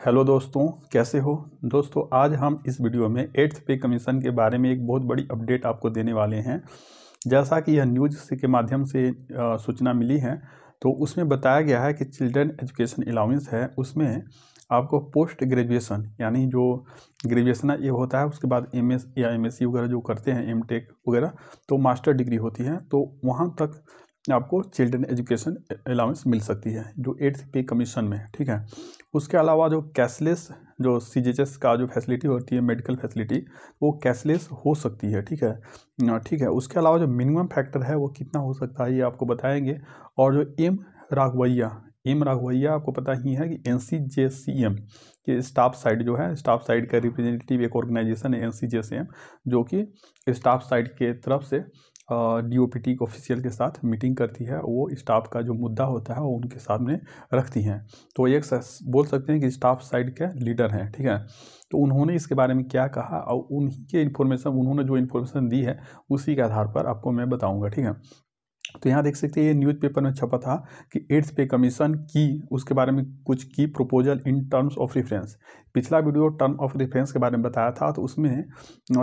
Hello दोस्तों, कैसे हो। दोस्तों, आज हम इस वीडियो में 8th पे कमीशन के बारे में एक बहुत बड़ी अपडेट आपको देने वाले हैं। जैसा कि यह न्यूज़ के माध्यम से सूचना मिली है, तो उसमें बताया गया है कि चिल्ड्रन एजुकेशन अलाउंस है, उसमें आपको पोस्ट ग्रेजुएशन यानी जो ग्रेजुएशन ये होता है, उसके बाद एमएस या एमएससी वगैरह जो करते हैं, एमटेक वगैरह, तो मास्टर डिग्री होती है, तो वहाँ तक आपको चिल्ड्रन एजुकेशन अलाउंस मिल सकती है जो 8th पे कमीशन में, ठीक है। उसके अलावा जो कैशलेस जो सीजीएचएस का जो फैसिलिटी होती है, मेडिकल फैसिलिटी, वो कैशलेस हो सकती है, ठीक है। ठीक है, उसके अलावा जो मिनिमम फैक्टर है वो कितना हो सकता है ये आपको बताएंगे। और जो एम राघवैया आपको पता ही है कि NCJCM के स्टाफ साइड जो है, स्टाफ साइड का रिप्रेजेंटेटिव एक ऑर्गेनाइजेशन है NCJCM, जो कि स्टाफ साइड के तरफ से DOPT ऑफिशियल के साथ मीटिंग करती है। वो स्टाफ का जो मुद्दा होता है वो उनके सामने रखती हैं, तो एक बोल सकते हैं कि स्टाफ साइड के लीडर हैं, ठीक है। तो उन्होंने इसके बारे में क्या कहा और उन्हीं के इन्फॉर्मेशन, उन्होंने जो इन्फॉर्मेशन दी है उसी के आधार पर आपको मैं बताऊंगा, ठीक है। तो यहाँ देख सकते हैं, ये न्यूज़पेपर में छपा था कि 8th पे कमीशन की उसके बारे में कुछ की proposal in terms of reference. पिछला वीडियो टर्म ऑफ रेफरेंस के बारे में बताया था, तो उसमें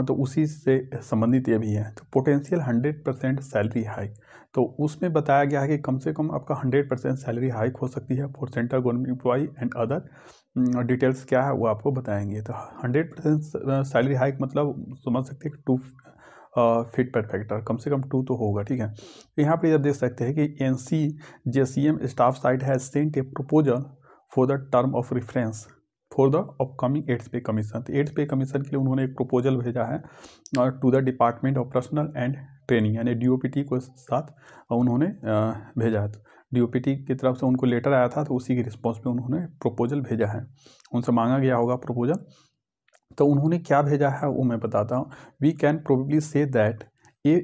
तो उसी से संबंधित ये भी है। तो पोटेंशियल 100% सैलरी हाइक, तो उसमें बताया गया है कि कम से कम आपका 100% सैलरी हाइक हो सकती है for central government employee and other details क्या है वो आपको बताएंगे। तो 100% सैलरी हाइक मतलब समझ सकते हैं कि 2 फिट पर फैक्टर कम से कम 2 तो होगा, ठीक है। तो यहाँ पे आप देख सकते हैं कि NCJCM staff site has sent a proposal for the term of reference for the upcoming 8th pay commission. तो 8th पे कमीशन के लिए उन्होंने एक प्रपोजल भेजा है to the department of personnel and training यानी DOPT को साथ उन्होंने भेजा है। तो DOPT की तरफ से उनको लेटर आया था, तो उसी के रिस्पॉन्स पे उन्होंने प्रपोजल भेजा है, उनसे मांगा गया होगा प्रपोजल। तो उन्होंने क्या भेजा है वो मैं बताता हूँ। We can probably say that ये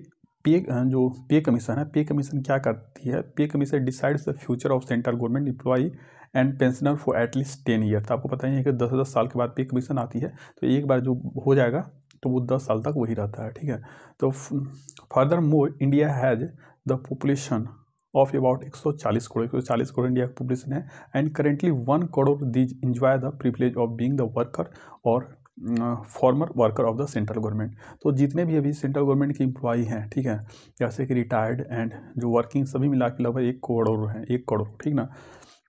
जो पे कमीशन है, पे कमीशन क्या करती है, पे commission decides the future of central government employee and pensioner for at least 10 year. तो आपको पता ही है कि 10-10 साल के बाद पे कमीशन आती है, तो एक बार जो हो जाएगा तो वो 10 साल तक वही रहता है, ठीक है। तो furthermore India has the population of about 140 crore India का पॉपुलेशन है, and currently 1 crore these enjoy the privilege of being the worker और former worker of the central government. तो जितने भी अभी सेंट्रल गवर्नमेंट के एम्प्लॉई हैं, ठीक है, जैसे कि रिटायर्ड एंड जो वर्किंग, सभी मिला के लगभग 1 करोड़ हैं, 1 करोड़, ठीक ना।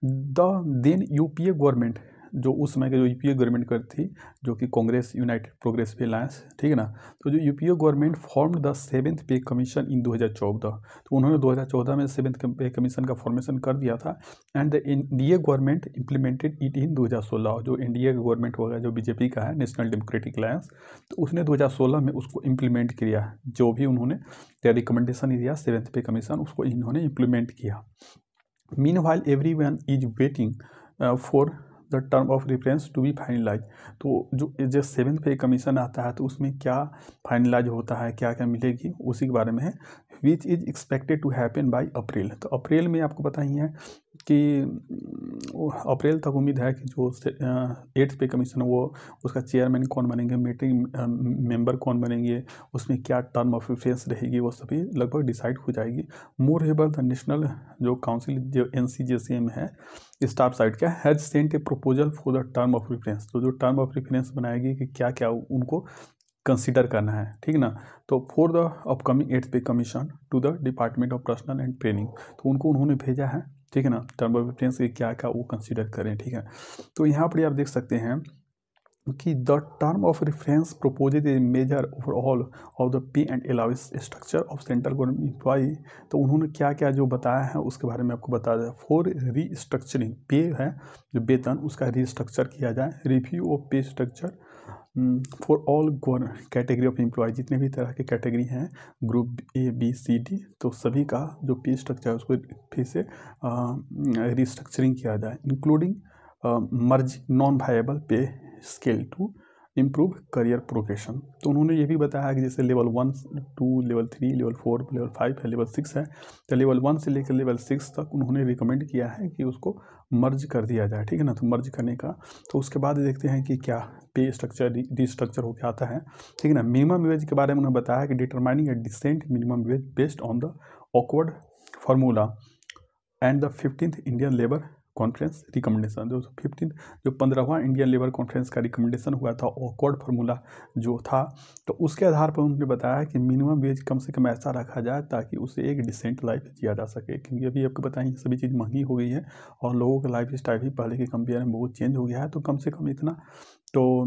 द देन UPA गवर्नमेंट, जो उस समय के जो UPA गवर्नमेंट कर थी, जो कि कांग्रेस यूनाइटेड प्रोग्रेसिव अलायंस, ठीक है ना। तो जो UPA government formed the 7th pay commission इन 2014, तो उन्होंने 2014 में 7th पे कमीशन का फॉर्मेशन कर दिया था। And the NDA government implemented it in 2016, जो NDA का गवर्नमेंट होगा, जो BJP का है, नेशनल डेमोक्रेटिक अलायंस, तो उसने 2016 में उसको इम्प्लीमेंट किया। जो भी उन्होंने रिकमेंडेशन दिया 7th पे कमीशन, उसको इन्होंने इम्प्लीमेंट किया। Meanwhile, everyone is waiting for the term of reference to be finalize. तो जो 7th पे कमीशन आता है, तो उसमें क्या फाइनलाइज होता है, क्या क्या मिलेगी, उसी के बारे में है। Which is expected to happen by April. तो अप्रैल में आपको पता ही है कि अप्रैल तक उम्मीद है कि जो 8th पे कमीशन है, वो उसका चेयरमैन कौन बनेंगे, मीटिंग मेंबर कौन बनेंगे, उसमें क्या टर्म ऑफ रेफरेंस रहेगी, वो सभी लगभग डिसाइड हो जाएगी। मोर एवर द नेशनल जो काउंसिल जो NCJCM है स्टाफ साइड का has sent a proposal for the term of reference. तो जो टर्म ऑफ रेफरेंस बनाएगी कि क्या क्या उनको कंसिडर करना है, ठीक ना। तो for the upcoming 8th pay commission to the department of personnel and training, तो उनको उन्होंने भेजा है, ठीक है ना, टर्म ऑफ रेफरेंस के क्या क्या वो कंसिडर करें, ठीक है। तो यहाँ पर आप देख सकते हैं कि the term of reference proposed a major overall of the pay and allowance structure of central government employee. तो उन्होंने क्या क्या जो बताया है उसके बारे में आपको बता दें। फॉर रीस्ट्रक्चरिंग, पे है जो वेतन, उसका रीस्ट्रक्चर किया जाए। Review of pay structure for all category of employ, जितने भी तरह के कैटेगरी हैं, group A B C D, तो सभी का जो पे स्ट्रक्चर है उसको फिर से रीस्ट्रक्चरिंग किया जाए, including merge non viable pay scale to improve career progression. तो उन्होंने ये भी बताया कि जैसे लेवल 1, 2, लेवल 3, लेवल 4, लेवल 5 है, लेवल 6 है, तो लेवल 1 से लेकर लेवल 6 तक उन्होंने रिकमेंड किया है कि उसको मर्ज कर दिया जाए, ठीक है ना। तो मर्ज करने का, तो उसके बाद देखते हैं कि क्या पे स्ट्रक्चर रीस्ट्रक्चर होकर आता है, ठीक है ना। मिनिमम वेज के बारे में उन्होंने बताया कि determining a decent minimum wage based on the Aykroyd formula and the 15th Indian labour conference recommendation जो 15वां इंडियन लेबर कॉन्फ्रेंस का रिकमेंडेशन हुआ था, ऑकवर्ड फार्मूला जो था, तो उसके आधार पर उन्होंने बताया कि मिनिमम वेज कम से कम ऐसा रखा जाए ताकि उसे एक डिसेंट लाइफ जिया जा सके, क्योंकि अभी आपको बताएं सभी चीज़ महंगी हो गई है और लोगों का लाइफ स्टाइल भी पहले के कंपेयर में बहुत चेंज हो गया है। तो कम से कम इतना तो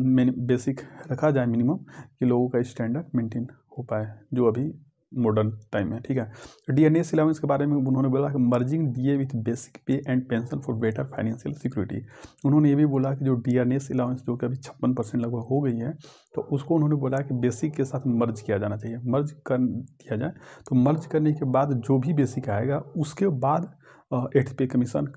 बेसिक रखा जाए मिनिमम कि लोगों का स्टैंडर्ड मेंटेन हो पाए जो अभी मॉडर्न टाइम है। ठीक है, डीएनएस अलाउंस के बारे में उन्होंने बोला कि मर्जिंग डीए विथ बेसिक पे and pension for better financial security. उन्होंने ये भी बोला कि जो डीएनएस अलाउंस जो कि अभी 56% लगभग हो गई है, तो उसको उन्होंने बोला कि बेसिक के साथ मर्ज किया जाना चाहिए, मर्ज कर दिया जाए। तो मर्ज करने के बाद जो भी बेसिक आएगा उसके बाद 8th पे कमीशन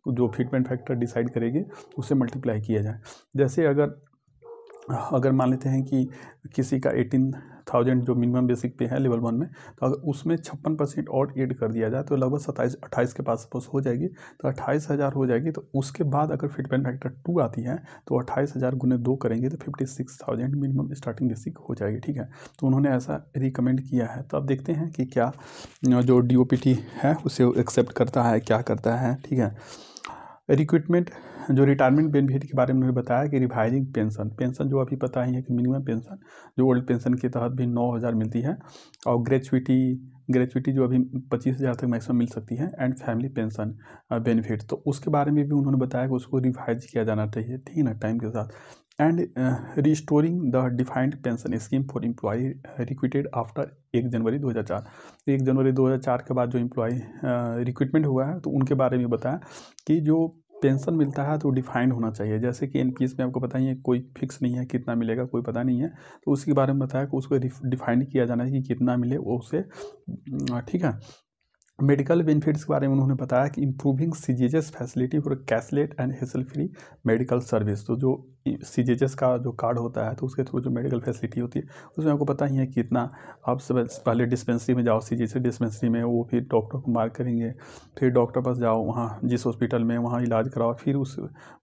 जो फिटमेंट फैक्टर डिसाइड करेगी उससे मल्टीप्लाई किया जाए। जैसे अगर मान लेते हैं कि किसी का 18,000 जो मिनिमम बेसिक पे है लेवल 1 में, तो अगर उसमें 56% और ऐड कर दिया जाए तो लगभग 27-28 के पास हो जाएगी। तो 28,000 हो जाएगी। तो उसके बाद अगर फिटमेंट फैक्टर 2 आती है तो 28,000 गुने 2 करेंगे तो 56,000 मिनिमम स्टार्टिंग बेसिक हो जाएगी। ठीक है, तो उन्होंने ऐसा रिकमेंड किया है। तो अब देखते हैं कि क्या जो DOPT है उसे एक्सेप्ट करता है, क्या करता है। ठीक है, रिक्रूटमेंट जो रिटायरमेंट बेनिफिट के बारे में उन्होंने बताया कि रिवाइजिंग पेंशन जो अभी पता ही है कि मिनिमम पेंशन जो ओल्ड पेंशन के तहत भी 9,000 मिलती है, और ग्रेचुइटी जो अभी 25,000 तक मैक्सिमम मिल सकती है, एंड फैमिली पेंशन बेनिफिट, तो उसके बारे में भी उन्होंने बताया कि उसको रिवाइज किया जाना चाहिए। ठीक है ना, टाइम के साथ। And restoring the defined pension scheme for employ recruited after 1 जनवरी 2004। 1 जनवरी 2004 के बाद जो एम्प्लॉय रिक्रूटमेंट हुआ है तो उनके बारे में बताया कि जो पेंशन मिलता है तो डिफाइंड होना चाहिए। जैसे कि एनपीएस में आपको पता ही है कोई फिक्स नहीं है, कितना मिलेगा कोई पता नहीं है, तो उसके बारे में बताया कि उसको डिफाइंड किया जाना है कि कितना मिले वो उसे। ठीक है, मेडिकल बेनिफिट्स के बारे में उन्होंने बताया कि improving CGHS facility for cashless and hassle free medical service. तो जो सीजीएचएस का जो कार्ड होता है तो उसके थ्रू जो मेडिकल फैसिलिटी होती है उसमें आपको पता ही है कि कितना आप सब पहले डिस्पेंसरी में जाओ, सीजीएचएस डिस्पेंसरी में वो फिर डॉक्टर को मार्क करेंगे, फिर डॉक्टर पास जाओ, वहाँ जिस हॉस्पिटल में वहाँ इलाज कराओ, फिर उस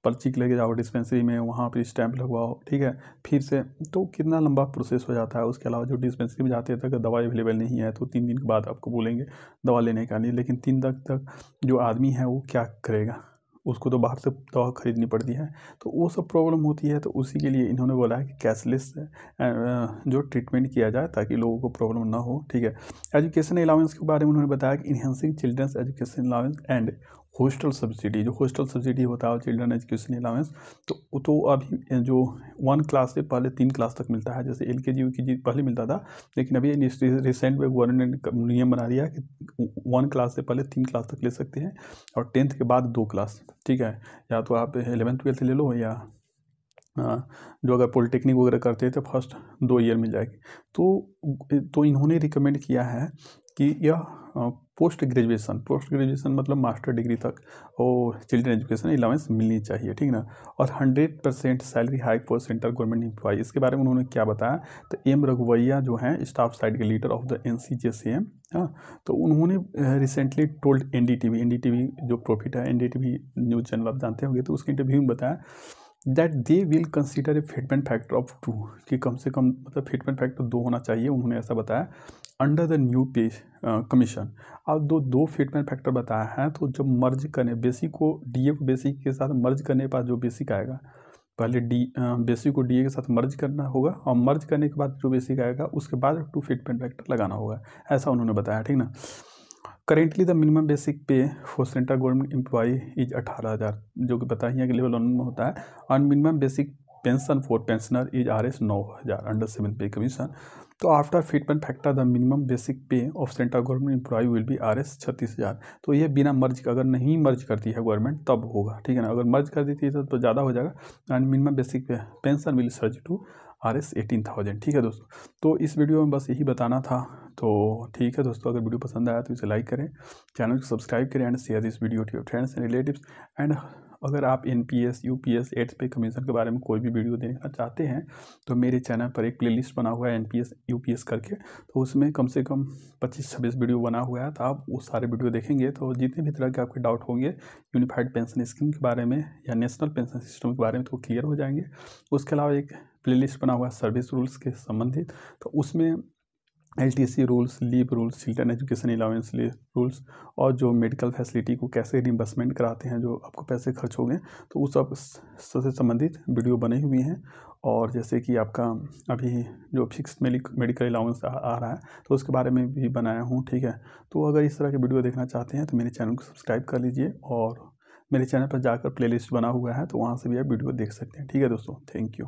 पर्ची के लेके जाओ डिस्पेंसरी में, वहाँ पर स्टैंप लगवाओ। ठीक है, फिर से तो कितना लंबा प्रोसेस हो जाता है। उसके अलावा जो डिस्पेंसरी में जाते हैं अगर दवा अवेलेबल नहीं है तो 3 दिन के बाद आपको बोलेंगे दवा लेने का, नहीं, लेकिन 3 तक जो आदमी है वो क्या करेगा, उसको तो बाहर से दवा खरीदनी पड़ती है, तो वो सब प्रॉब्लम होती है। तो उसी के लिए इन्होंने बोला है कि कैशलेस जो ट्रीटमेंट किया जाए ताकि लोगों को प्रॉब्लम ना हो। ठीक है, एजुकेशन अलाउंस के बारे में उन्होंने बताया कि enhancing children's education allowance and hostel subsidy, जो हॉस्टल सब्सिडी होता है चिल्ड्रन एजुकेशन अलाउंस, तो अभी जो 1 क्लास से पहले 3 क्लास तक मिलता है। जैसे LKG UKG पहले मिलता था, लेकिन अभी रिसेंट में गवर्नमेंट ने नियम बना दिया कि 1 क्लास से पहले 3 क्लास तक ले सकते हैं और 10th के बाद 2 क्लास। ठीक है, या तो आप 11th 12th ले लो, या जो अगर पॉलिटेक्निक वगैरह करते हैं तो फर्स्ट 2 ईयर मिल जाएगी। तो इन्होंने रिकमेंड किया है कि यह पोस्ट ग्रेजुएशन मतलब मास्टर डिग्री तक और चिल्ड्रन एजुकेशन अलाउंस मिलनी चाहिए। ठीक ना, और 100% salary hike for central government employ. इसके बारे में उन्होंने क्या बताया, तो M रघुवैया जो हैं स्टाफ साइड के लीडर ऑफ द NCJCM, हाँ, तो उन्होंने रिसेंटली टोल्ड NDTV जो प्रॉफिट है, NDTV न्यूज़ चैनल आप जानते होंगे, तो उसके इंटरव्यू में बताया that they will consider a fitment factor of 2, कि कम से कम मतलब फिटमेंट फैक्टर 2 होना चाहिए। उन्होंने ऐसा बताया अंडर द न्यू पे कमीशन। अब दो फिटमेंट फैक्टर बताया है, तो जब मर्ज करने बेसिक को DA को बेसिक के साथ मर्ज करने के बाद जो बेसिक आएगा, पहले बेसिक को DA के साथ मर्ज करना होगा और मर्ज करने के बाद जो बेसिक आएगा उसके बाद 2 फिटमेंट फैक्टर लगाना होगा, ऐसा उन्होंने बताया। ठीक ना, currently the minimum basic pay for central government employ is 18,000, जो कि पता ही है कि लेवल 1 में होता है, और minimum basic pension for pensioner is RS 9,000 under 7th pay commission. तो after fitment factor the minimum basic pay of central government employee will be RS 36,000। तो ये बिना मर्ज, अगर नहीं मर्ज करती है गवर्नमेंट तब होगा। ठीक है ना, अगर मर्ज कर देती है तो ज़्यादा हो जाएगा। And minimum basic pay pension will surge to RS 18,000। ठीक है दोस्तों, तो इस वीडियो में बस यही बताना था। तो ठीक है दोस्तों, अगर वीडियो पसंद आया तो इसे लाइक करें, चैनल को सब्सक्राइब करें and share this video to your friends and relatives. And अगर आप NPS UPS 8th pay commission के बारे में कोई भी वीडियो देखना चाहते हैं तो मेरे चैनल पर एक प्लेलिस्ट बना हुआ है NPS UPS करके, तो उसमें कम से कम 25-26 वीडियो बना हुआ है। तो आप वो सारे वीडियो देखेंगे तो जितने भी तरह के आपके डाउट होंगे यूनिफाइड पेंशन स्कीम के बारे में या नेशनल पेंशन सिस्टम के बारे में तो क्लियर हो जाएंगे। उसके अलावा एक प्लेलिस्ट बना हुआ है सर्विस रूल्स के संबंधित, तो उसमें LTC rules, leave rules, children education allowance rules और जो मेडिकल फैसिलिटी को कैसे रिइंबर्समेंट कराते हैं, जो आपको पैसे खर्च हो गए, तो उस सब से संबंधित वीडियो बने हुए हैं। और जैसे कि आपका अभी जो फिक्स मेडिकल अलाउंस आ रहा है, तो उसके बारे में भी बनाया हूँ, ठीक है। तो अगर इस तरह के वीडियो देखना चाहते हैं तो मेरे चैनल को सब्सक्राइब कर लीजिए, और मेरे चैनल पर जाकर प्लेलिस्ट बना हुआ है, तो वहाँ से भी आप वीडियो देख सकते हैं। ठीक है दोस्तों, थैंक यू।